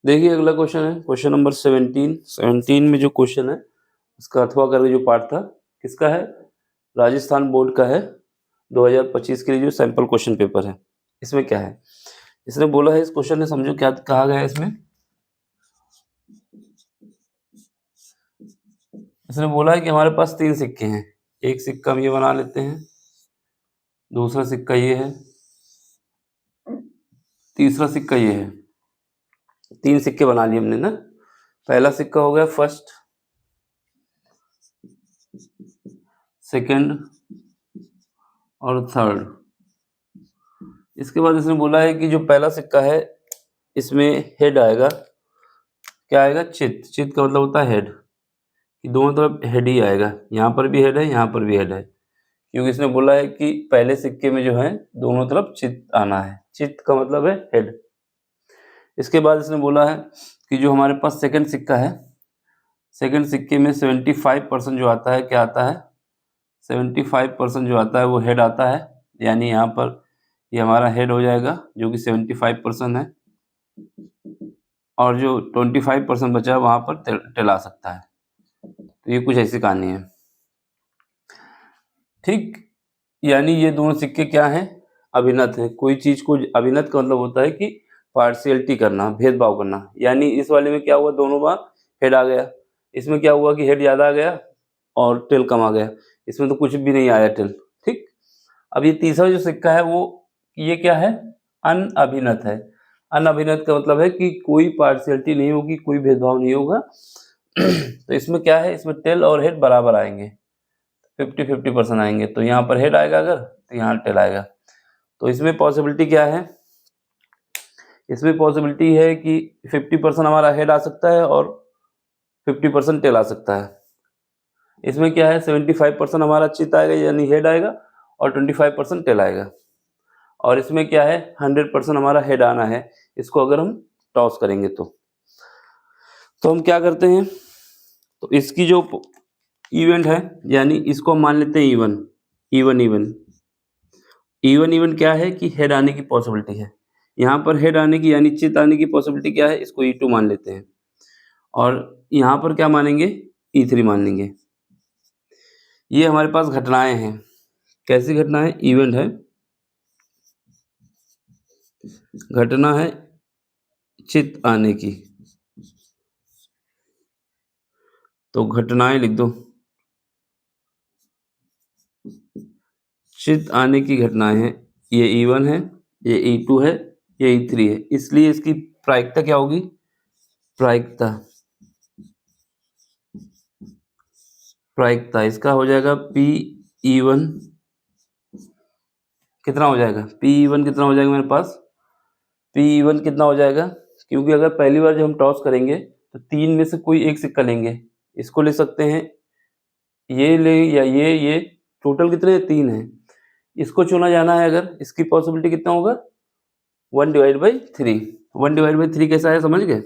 देखिए अगला क्वेश्चन है क्वेश्चन नंबर 17 में जो क्वेश्चन है उसका अथवा करके जो पार्ट था किसका है, राजस्थान बोर्ड का है 2025 के लिए जो सैंपल क्वेश्चन पेपर है। इसमें क्या है, इसने बोला है, इस क्वेश्चन में समझो क्या कहा गया है। इसने बोला है कि हमारे पास 3 सिक्के हैं, एक सिक्का हम ये बना लेते हैं, दूसरा सिक्का ये है, तीसरा सिक्का ये है। 3 सिक्के बना लिए हमने ना। पहला सिक्का हो गया फर्स्ट, सेकंड और थर्ड। इसके बाद इसने बोला है कि जो पहला सिक्का है इसमें हेड आएगा, क्या आएगा, चित। चित का मतलब होता है हेड, कि दोनों तरफ हेड ही आएगा, यहाँ पर भी हेड है, यहाँ पर भी हेड है, क्योंकि इसने बोला है कि पहले सिक्के में जो है दोनों तरफ चित आना है। चित का मतलब है हेड। इसके बाद इसने बोला है कि जो हमारे पास सेकंड सिक्का है, सेकंड सिक्के में 75% जो आता है, क्या आता है, 75% जो आता है वो हेड आता है, यानी यहाँ पर ये हमारा हेड हो जाएगा जो कि 75% है, और जो 25% बचा है वहाँ पर टेल आ सकता है। तो ये कुछ ऐसी कहानी है, ठीक। यानी ये दोनों सिक्के क्या हैं, अभिन्नत हैं। कोई चीज़ को अभिन्नत का मतलब होता है कि पार्शियलिटी करना, भेदभाव करना। यानी इस वाले में क्या हुआ, दोनों बार हेड आ गया, इसमें क्या हुआ कि हेड ज़्यादा आ गया और टेल कम आ गया, इसमें तो कुछ भी नहीं आया टेल, ठीक। अब ये तीसरा जो सिक्का है वो ये क्या है, अनअभिन्नत है। अनअभिन्नत का मतलब है कि कोई पार्शियलिटी नहीं होगी, कोई भेदभाव नहीं होगा। तो इसमें क्या है, इसमें टेल और हेड बराबर आएंगे, 50-50% आएंगे। तो यहाँ पर हेड आएगा अगर, तो यहाँ टेल आएगा। तो इसमें पॉसिबिलिटी क्या है, इसमें पॉसिबिलिटी है कि 50% हमारा हेड आ सकता है और 50% टेल आ सकता है। इसमें क्या है, 75% हमारा चित आएगा यानी हेड आएगा, और 25% टेल आएगा। और इसमें क्या है, 100% हमारा हेड आना है, इसको अगर हम टॉस करेंगे तो हम क्या करते हैं, तो इसकी जो इवेंट है, यानी इसको हम मान लेते हैं इवन। इवन क्या है कि हेड आने की पॉसिबिलिटी है, यहाँ पर हेड आने की यानी चित आने की पॉसिबिलिटी क्या है, इसको E2 मान लेते हैं, और यहाँ पर क्या मानेंगे, E3 मान लेंगे। ये हमारे पास घटनाएं हैं, कैसी घटनाएं, इवेंट है, घटना है चित आने की, तो घटनाएं लिख दो, चित आने की घटनाएं हैं। ये E1 है, ये E2 है, ये E3 है, इसलिए इसकी प्रायिकता क्या होगी, प्रायिकता इसका हो जाएगा PE1 कितना हो जाएगा, PE1 कितना हो जाएगा मेरे पास, PE1 कितना हो जाएगा, क्योंकि अगर पहली बार जब हम टॉस करेंगे तो 3 में से कोई एक सिक्का लेंगे, इसको ले सकते हैं, ये ले या ये टोटल कितने, 3 है। इसको चुना जाना है अगर, इसकी पॉसिबिलिटी कितना होगा, 1/3। 1/3 कैसे आया, समझ गए,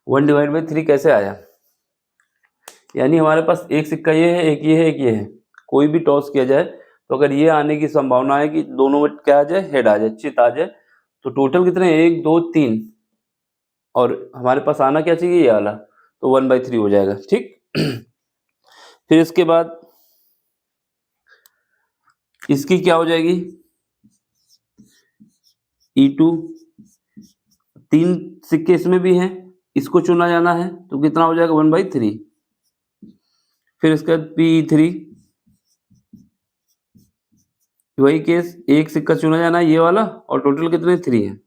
1/3 कैसे आया, यानी हमारे पास एक सिक्का ये है, एक ये है, एक ये है। कोई भी टॉस किया जाए तो अगर ये आने की संभावना है कि दोनों में क्या आ जाए, हेड आ जाए, चित आ जाए, तो टोटल कितने, 1 2 3, और हमारे पास आना क्या चाहिए, ये वाला, तो 1/3 हो जाएगा, ठीक। फिर इसके बाद इसकी क्या हो जाएगी, E2, 3 सिक्के इसमें भी हैं, इसको चुना जाना है, तो कितना हो जाएगा, 1/3। फिर इसके बाद PE3, वही केस, एक सिक्का चुना जाना है ये वाला, और टोटल कितने, 3 है।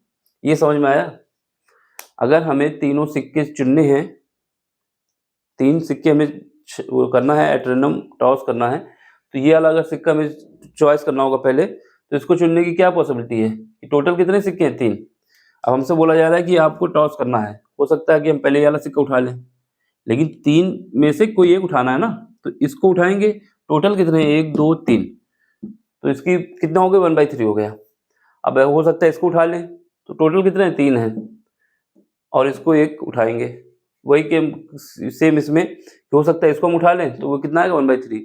ये समझ में आया। अगर हमें तीनों सिक्के चुनने हैं, 3 सिक्के हमें वो करना है, एट रैंडम टॉस करना है, तो ये वाला अगर सिक्का हमें चॉइस करना होगा पहले, तो इसको चुनने की क्या पॉसिबिलिटी है कि टोटल कितने सिक्के हैं, 3। अब हमसे बोला जा रहा है कि आपको टॉस करना है, हो सकता है कि हम पहले ये वाला सिक्का उठा लें, लेकिन 3 में से कोई एक उठाना है ना, तो इसको उठाएंगे। टोटल कितने, 1 2 3, तो इसकी कितना हो गया, 1/3 हो गया। अब हो सकता है इसको उठा लें, तो टोटल कितने, 3 है, और इसको एक उठाएंगे। वही कि सेम इसमें हो सकता है इसको हम उठा लें, तो वो कितना आएगा, 1/3,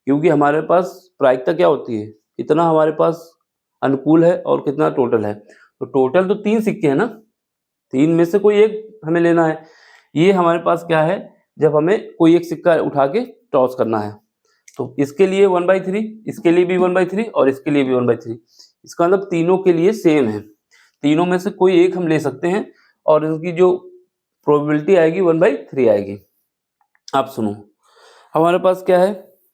क्योंकि हमारे पास प्रायिकता क्या होती है, कितना हमारे पास अनुकूल है और कितना टोटल है। तो टोटल तो 3 सिक्के हैं ना, तीन में से कोई एक हमें लेना है। ये हमारे पास क्या है, जब हमें कोई एक सिक्का उठा के टॉस करना है, तो इसके लिए 1/3, इसके लिए भी 1/3 और इसके लिए भी 1/3। इसका मतलब तीनों के लिए सेम है, तीनों में से कोई एक हम ले सकते हैं और इनकी जो प्रोबेबिलिटी आएगी 1/3 आएगी। आप सुनो, हमारे पास क्या है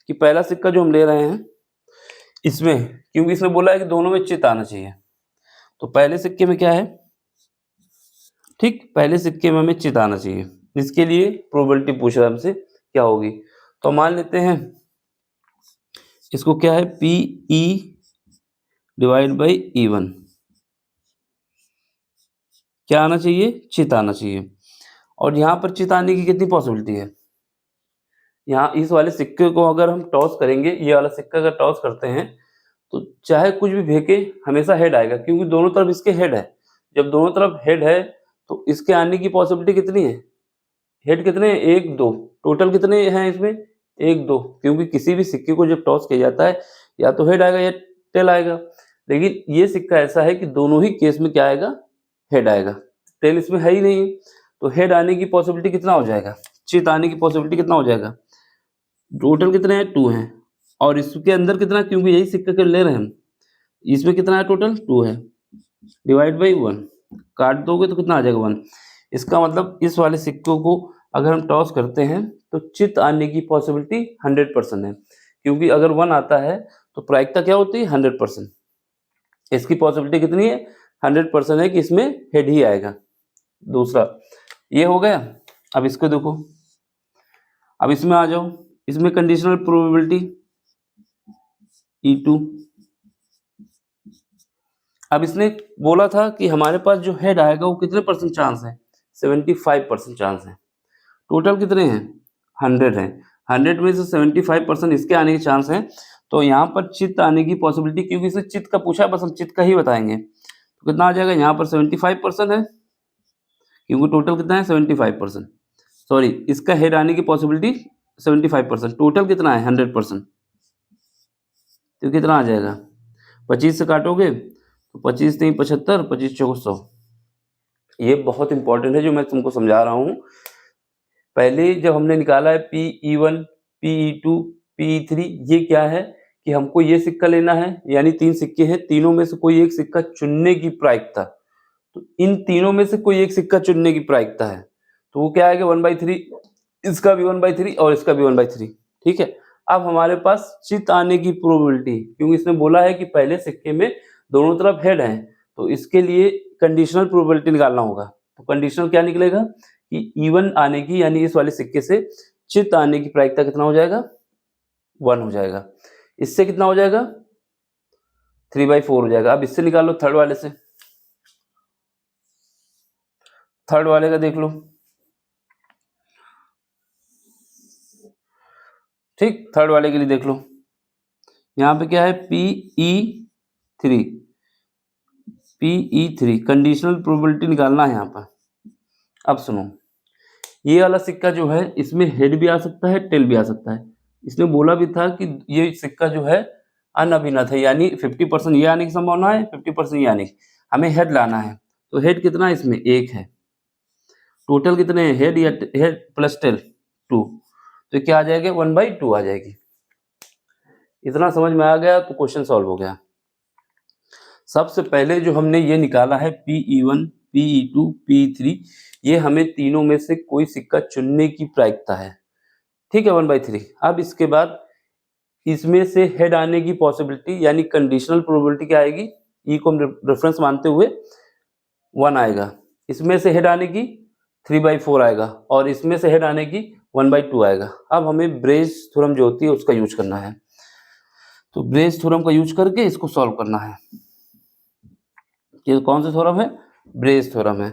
कि पहला सिक्का जो हम ले रहे हैं, इसमें क्योंकि इसने बोला है कि दोनों में चित आना चाहिए, तो पहले सिक्के में क्या है, ठीक, पहले सिक्के में हमें चित आना चाहिए। इसके लिए प्रोबेबिलिटी पूछ रहा है हमसे क्या होगी, तो मान लेते हैं इसको क्या है, PE डिवाइड बाई E1, क्या आना चाहिए, चित आना चाहिए। और यहाँ पर चित आने की कितनी पॉसिबिलिटी है, यहाँ इस वाले सिक्के को अगर हम टॉस करेंगे, ये वाला सिक्का अगर टॉस करते हैं, तो चाहे कुछ भी फेंके हमेशा हेड आएगा, क्योंकि दोनों तरफ इसके हेड है। जब दोनों तरफ हेड है तो इसके आने की पॉसिबिलिटी कितनी है, हेड कितने हैं, 1 2, टोटल कितने हैं इसमें, 1 2, क्योंकि किसी भी सिक्के को जब टॉस किया जाता है या तो हेड आएगा या टेल आएगा, लेकिन ये सिक्का ऐसा है कि दोनों ही केस में क्या आएगा, हेड आएगा, टेल इसमें है ही नहीं। तो हेड आने की पॉसिबिलिटी कितना हो जाएगा, चित आने की पॉसिबिलिटी कितना हो जाएगा, टोटल कितने हैं, 2 हैं, और इसके अंदर कितना, क्योंकि यही सिक्का के ले रहे हैं हम, इसमें कितना है, टोटल 2 है, डिवाइड बाई 1, काट दोगे तो कितना आ जाएगा, 1। इसका मतलब इस वाले सिक्कों को अगर हम टॉस करते हैं तो चित आने की पॉसिबिलिटी 100% है, क्योंकि अगर 1 आता है तो प्रायिकता क्या होती है, 100%। इसकी पॉसिबिलिटी कितनी है, 100% है कि इसमें हेड ही आएगा। दूसरा ये हो गया। अब इसको देखो, अब इसमें आ जाओ, इसमें कंडीशनल प्रोबेबिलिटी E2। अब इसने बोला था कि हमारे पास जो हेड आएगा वो कितने % चांस है, 75% चांस है। टोटल कितने हैं, 100 है, 100 में से 75% इसके आने के चांस हैं। तो यहाँ पर चित्त आने की पॉसिबिलिटी, क्योंकि इसने चित्त का पूछा, बस हम चित्त का ही बताएंगे, तो कितना आ जाएगा, यहाँ पर 75% है, क्योंकि टोटल कितना है 75%, सॉरी इसका हेड आने की पॉसिबिलिटी 75%, टोटल कितना है 100%, तो कितना आ जाएगा, 25 से काटोगे तो 25 नहीं 75, 25 चौको 100। ये बहुत इंपॉर्टेंट है जो मैं तुमको समझा रहा हूँ। पहले जब हमने निकाला है PE1, PE2, PE3, ये क्या है कि हमको ये सिक्का लेना है, यानी 3 सिक्के हैं, तीनों में से कोई एक सिक्का चुनने की प्रायिकता, तो इन तीनों में से कोई एक सिक्का चुनने की प्रायिकता है, तो वो क्या आएगा, 1/3, इसका भी 1/3 और इसका भी 1/3, ठीक है। अब हमारे पास चित आने की प्रोबेबिलिटी, क्योंकि इसने बोला है कि पहले सिक्के में दोनों तरफ हेड है, तो इसके लिए कंडीशनल प्रोबेबिलिटी निकालना होगा। तो कंडीशनल क्या निकलेगा कि E1 आने की, यानी इस वाले सिक्के से चित आने की प्रायिकता कितना हो जाएगा, 1 हो जाएगा। इससे कितना हो जाएगा, 3/4 हो जाएगा। अब इससे निकाल लो, थर्ड वाले से, थर्ड वाले का देख लो, ठीक, थर्ड वाले के लिए देख लो, यहाँ पे क्या है, PE3 कंडीशनल प्रोबेबिलिटी निकालना है यहाँ पर। अब सुनो, ये वाला सिक्का जो है इसमें हेड भी आ सकता है, टेल भी आ सकता है। इसने बोला भी था कि ये सिक्का जो है अनभिनत है, यानी 50% ये आने की संभावना है, 50% ये आने की, हमें हेड लाना है। तो हेड कितना है इसमें, 1 है, टोटल कितने हैं, हेड या हेड प्लस टेल 2, तो क्या आ जाएगा, 1/2 आ जाएगी। इतना समझ में आ गया तो क्वेश्चन सॉल्व हो गया। सबसे पहले जो हमने ये निकाला है PE1, PE2, PE3, ये हमें तीनों में से कोई सिक्का चुनने की प्रायिकता है, ठीक है, 1/3। अब इसके बाद इसमें से हेड आने की पॉसिबिलिटी, यानी कंडीशनल प्रोबेबिलिटी क्या आएगी, ई को हम रेफरेंस मानते हुए 1 आएगा, इसमें से हेड आने की 3/4 आएगा, और इसमें से हेड आने की 1/2 आएगा। अब हमें ब्रेज थ्योरम जो होती है उसका यूज करना है, तो ब्रेज थ्योरम का यूज करके इसको सॉल्व करना है। ये कौन सा थ्योरम है, ब्रेज थ्योरम है।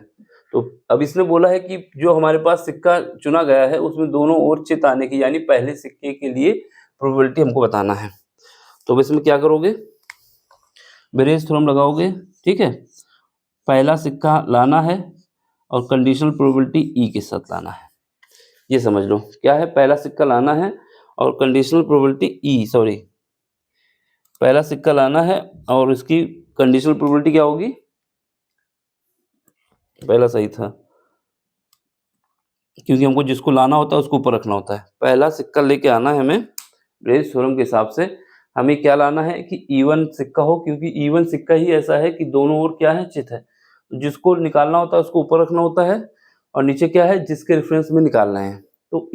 तो अब इसने बोला है कि जो हमारे पास सिक्का चुना गया है उसमें दोनों ओर चित आने की, यानी पहले सिक्के के लिए प्रोबेबिलिटी हमको बताना है। तो अब इसमें क्या करोगे, ब्रेज थ्योरम लगाओगे, ठीक है, पहला सिक्का लाना है और कंडीशनल प्रोबेबिलिटी ई के साथ लाना है। ये समझ लो क्या है, पहला सिक्का लाना है और कंडीशनल प्रोबेबिलिटी ई, सॉरी पहला सिक्का लाना है और इसकी कंडीशनल प्रोबेबिलिटी क्या होगी, पहला सही था, क्योंकि हमको जिसको लाना होता है उसको ऊपर रखना होता है। पहला सिक्का लेके आना है हमें ब्रेज थ्योरम के हिसाब से। हमें क्या लाना है कि इवन सिक्का हो, क्योंकि इवन सिक्का ही ऐसा है कि दोनों ओर क्या है, चित है। जिसको निकालना होता है उसको ऊपर रखना होता है, और नीचे क्या है, जिसके रेफरेंस में निकालना है, तो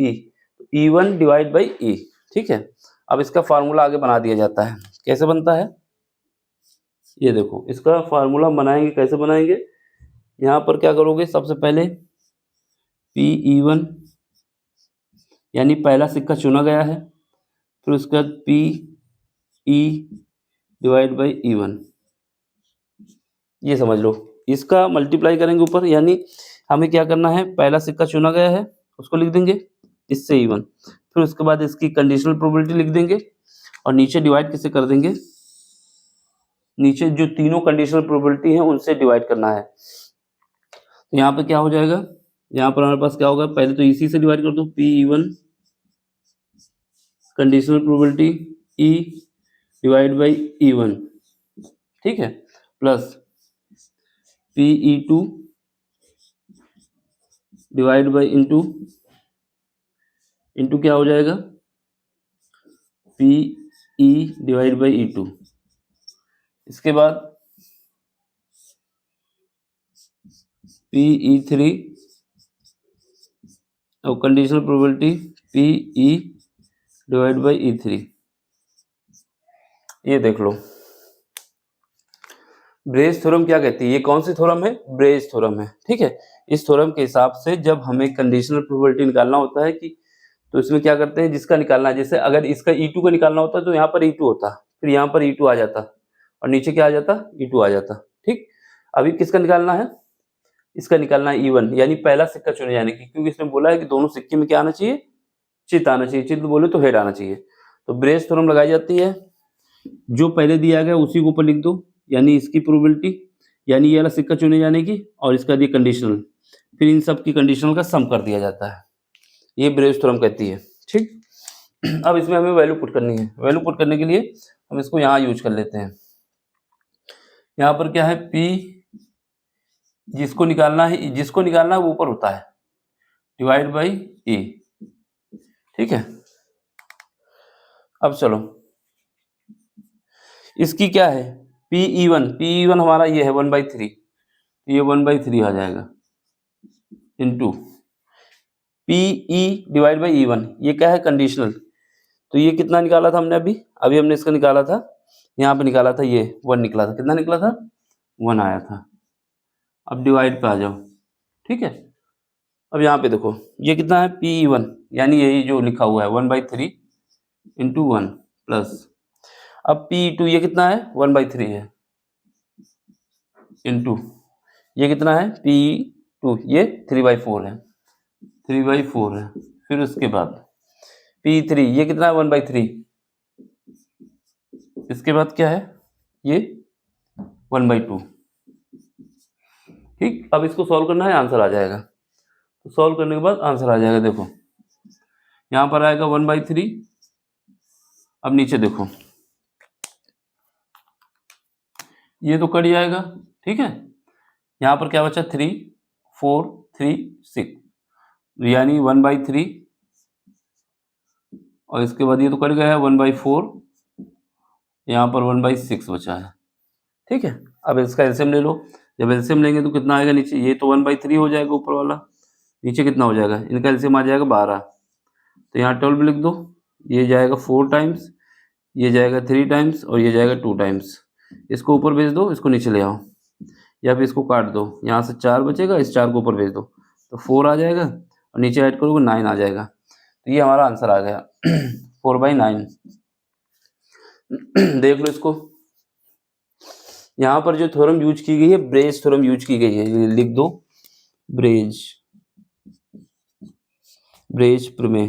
E1 डिवाइड बाई E। ठीक है, अब इसका फार्मूला आगे बना दिया जाता है। कैसे बनता है, ये देखो, इसका फार्मूला बनाएंगे, कैसे बनाएंगे। यहाँ पर क्या करोगे, सबसे पहले PE1 यानी पहला सिक्का चुना गया है, फिर उसके बाद PE डिवाइड बाई E1, ये समझ लो। इसका मल्टीप्लाई करेंगे ऊपर, यानी हमें क्या करना है, पहला सिक्का चुना गया है उसको लिख देंगे इससे E1, फिर उसके बाद इसकी कंडीशनल प्रोबेबिलिटी लिख देंगे, और नीचे डिवाइड किससे कर देंगे, नीचे जो तीनों कंडीशनल प्रोबेबिलिटी हैं उनसे डिवाइड करना है। तो यहाँ पे क्या हो जाएगा, यहाँ पर हमारे पास क्या होगा, पहले तो इसी से डिवाइड कर दो, PE1 conditional probability E divide by E1, ठीक है, plus PE2 divide by into क्या हो जाएगा, PE डिवाइड बाई E2। इसके बाद PE3 और conditional probability PE divide by E3। ये देख लो, ब्रेज थ्योरम क्या कहती है, ये कौन सी थ्योरम है, ब्रेज थ्योरम है। ठीक है, इस थ्योरम के हिसाब से जब हमें कंडीशनल प्रोबेबिलिटी निकालना होता है कि, तो इसमें क्या करते हैं, जिसका निकालना है, जैसे अगर इसका E2 का निकालना होता तो यहाँ पर E2 होता, फिर यहाँ पर E2 आ जाता, और नीचे क्या आ जाता, E2 आ जाता। ठीक, अभी किसका निकालना है, इसका निकालना है E1, यानी पहला सिक्का चुने जाने की, क्योंकि इसमें बोला है कि दोनों सिक्के में क्या आना चाहिए, चित आना चाहिए, चित बोले तो हेड आना चाहिए। तो ब्रेज थ्योरम लगाई जाती है, जो पहले दिया गया उसी को ऊपर लिख दो, यानी इसकी प्रोबेबिलिटी, यानी ये वाला सिक्का चुने जाने की, और इसका दिया कंडीशनल, फिर इन सब की कंडीशनल का सम कर दिया जाता है। ये ब्रेज थ्योरम कहती है। ठीक, अब इसमें हमें वैल्यू पुट करनी है। वैल्यू पुट करने के लिए हम इसको यहाँ यूज कर लेते हैं। यहाँ पर क्या है, P जिसको निकालना है वो ऊपर होता है, डिवाइड बाई E। ठीक है, अब चलो, इसकी क्या है, PE1 हमारा ये है 1/3, ये 1/3 आ जाएगा, into PE divide by E1, ये क्या है, कंडीशनल। तो ये कितना निकाला था हमने, अभी हमने इसका निकाला था, यहाँ पे निकाला था, ये 1 निकला था, कितना निकला था, 1 आया था। अब डिवाइड पे आ जाओ। ठीक है, अब यहाँ पे देखो, ये कितना है, PE1, यानी यही जो लिखा हुआ है 1/3 इंटू 1 प्लस, अब PE2 ये कितना है, 1/3 है, इंटू ये कितना है, PE2 ये 3/4 है, 3/4 है। फिर उसके बाद P3 ये कितना है, 1/3, इसके बाद क्या है, ये 1/2। ठीक, अब इसको सॉल्व करना है, आंसर आ जाएगा। तो सॉल्व करने के बाद आंसर आ जाएगा, देखो यहाँ पर आएगा 1/3। अब नीचे देखो, ये तो कट जाएगा। ठीक है, यहाँ पर क्या बचा, 3 4 3 6, यानी 1/3, और इसके बाद ये तो कट गया है 1/4, यहाँ पर 1/6 बचा है। ठीक है, अब इसका एलसीएम ले लो। जब एलसीएम लेंगे तो कितना आएगा, नीचे ये तो 1/3 हो जाएगा ऊपर वाला, नीचे कितना हो जाएगा, इनका एलसीएम आ जाएगा 12। तो यहाँ 12 लिख दो, ये जाएगा 4 टाइम्स, ये जाएगा 3 टाइम्स, और ये जाएगा 2 टाइम्स। इसको ऊपर भेज दो, इसको नीचे ले आओ, या फिर इसको काट दो, यहाँ से 4 बचेगा, इस 4 को ऊपर भेज दो, तो 4 आ जाएगा, और नीचे ऐड करोगे 9 आ जाएगा। तो ये हमारा आंसर आ गया 4/9। देख लो इसको, यहाँ पर जो थ्योरम यूज की गई है, ब्रेज थ्योरम यूज की गई है, लिख दो, ब्रेज प्रमेय।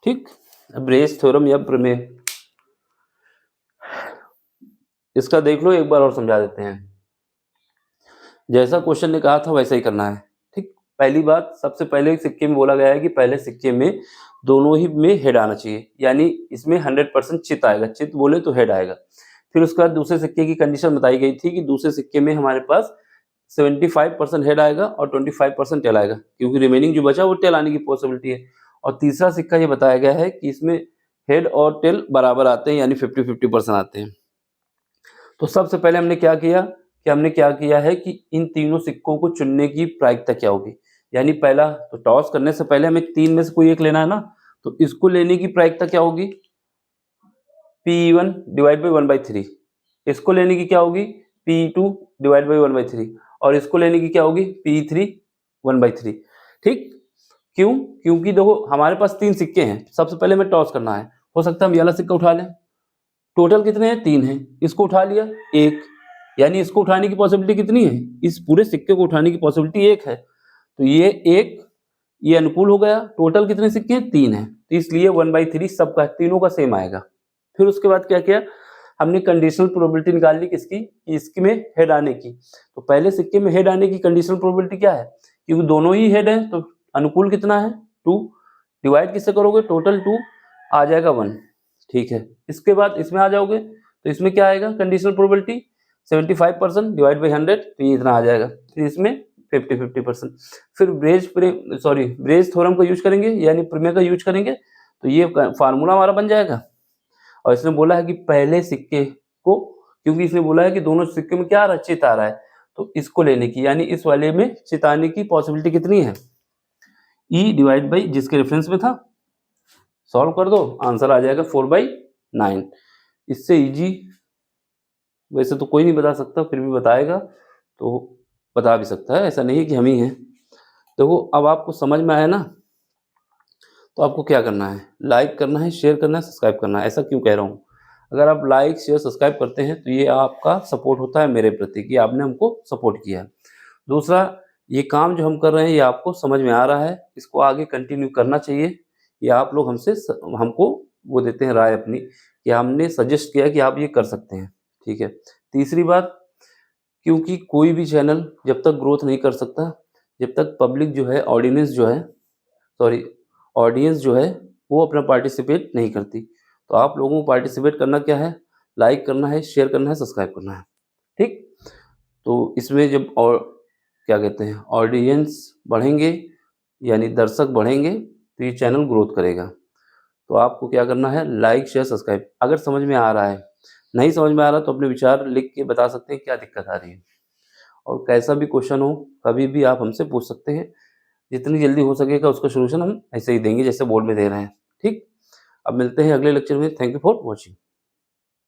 ठीक, ब्रेज थ्योरम या प्रमेय, इसका देख लो, एक बार और समझा देते हैं। जैसा क्वेश्चन ने कहा था वैसा ही करना है। ठीक, पहली बात, सबसे पहले सिक्के में बोला गया है कि पहले सिक्के में दोनों ही में हेड आना चाहिए, यानी इसमें 100% चित आएगा, चित बोले तो हेड आएगा। फिर उसके बाद दूसरे सिक्के की कंडीशन बताई गई थी कि दूसरे सिक्के में हमारे पास 75% हेड आएगा और 25% टेल आएगा, क्योंकि रिमेनिंग जो बचा वो टेल आने की पॉसिबिलिटी है। और तीसरा सिक्का ये बताया गया है कि इसमें हेड और टेल बराबर आते हैं, यानी 50-50% आते हैं। तो सबसे पहले हमने क्या किया है कि इन तीनों सिक्कों को चुनने की प्रायिकता क्या होगी, यानी पहला तो टॉस करने से पहले हमें तीन में से कोई एक लेना है ना, तो इसको लेने की प्रायिकता क्या होगी, P1 डिवाइड बाई 1/3। इसको लेने की क्या होगी, P2 डिवाइड बाई 1/3, और इसको लेने की क्या होगी, P3 1/3। ठीक, क्यों? क्योंकि देखो हमारे पास तीन सिक्के हैं, सबसे पहले हमें टॉस करना है। हो सकता है हम ये वाला सिक्का उठा लें, टोटल कितने हैं, तीन हैं, इसको उठा लिया एक, यानी इसको उठाने की पॉसिबिलिटी कितनी है, इस पूरे सिक्के को उठाने की पॉसिबिलिटी एक है, तो ये एक, ये अनुकूल हो गया। टोटल कितने सिक्के हैं, तीन है, तो इसलिए 1/3 सबका, तीनों का सेम आएगा। फिर उसके बाद क्या किया, हमने कंडीशनल प्रोबेबिलिटी निकाल ली किसकी, इसकी में हेड आने की। तो पहले सिक्के में हेड आने की कंडीशनल प्रोबेबिलिटी क्या है, क्योंकि दोनों ही हेड है तो अनुकूल कितना है, 2, डिवाइड किससे करोगे, टोटल 2 आ जाएगा 1। ठीक है, इसके बाद इसमें आ जाओगे तो इसमें क्या आएगा, कंडीशनल प्रोबेबिलिटी 75% डिवाइड बाई 100, तो ये इतना आ जाएगा। फिर इसमें 50-50%। फिर ब्रेज थ्योरम का यूज करेंगे, यानी प्रमेय का यूज करेंगे, तो ये फार्मूला हमारा बन जाएगा। और इसने बोला है कि पहले सिक्के को, क्योंकि इसने बोला है कि दोनों सिक्के में क्या आ रहा है, चित आ रहा है, तो इसको लेने की, यानी इस वाले में चित आने की पॉसिबिलिटी कितनी है, E डिवाइड बाई जिसके रेफरेंस में था, सॉल्व कर दो, आंसर आ जाएगा 4/9। इससे इजी वैसे तो कोई नहीं बता सकता, फिर भी बताएगा तो बता भी सकता है, ऐसा नहीं है कि हम ही हैं। देखो अब आपको समझ में आया ना, तो आपको क्या करना है, लाइक करना है, शेयर करना है, सब्सक्राइब करना है। ऐसा क्यों कह रहा हूँ, अगर आप लाइक शेयर सब्सक्राइब करते हैं तो ये आपका सपोर्ट होता है मेरे प्रति, कि आपने हमको सपोर्ट किया है। दूसरा, ये काम जो हम कर रहे हैं ये आपको समझ में आ रहा है, इसको आगे कंटिन्यू करना चाहिए। ये आप लोग हमको वो देते हैं राय अपनी, कि हमने सजेस्ट किया कि आप ये कर सकते हैं। ठीक है, तीसरी बात, क्योंकि कोई भी चैनल जब तक ग्रोथ नहीं कर सकता, जब तक पब्लिक जो है, ऑडियंस जो है वो अपना पार्टिसिपेट नहीं करती। तो आप लोगों को पार्टिसिपेट करना क्या है, लाइक करना है, शेयर करना है, सब्सक्राइब करना है। ठीक, तो इसमें जब और क्या कहते हैं, ऑडियंस बढ़ेंगे यानी दर्शक बढ़ेंगे, तो ये चैनल ग्रोथ करेगा। तो आपको क्या करना है, लाइक शेयर सब्सक्राइब। अगर समझ में आ रहा है, नहीं समझ में आ रहा तो अपने विचार लिख के बता सकते हैं क्या दिक्कत आ रही है, और कैसा भी क्वेश्चन हो कभी भी आप हमसे पूछ सकते हैं। जितनी जल्दी हो सकेगा उसका सोल्यूशन हम ऐसे ही देंगे जैसे बोर्ड में दे रहे हैं। ठीक, अब मिलते हैं अगले लेक्चर में। Thank you for watching.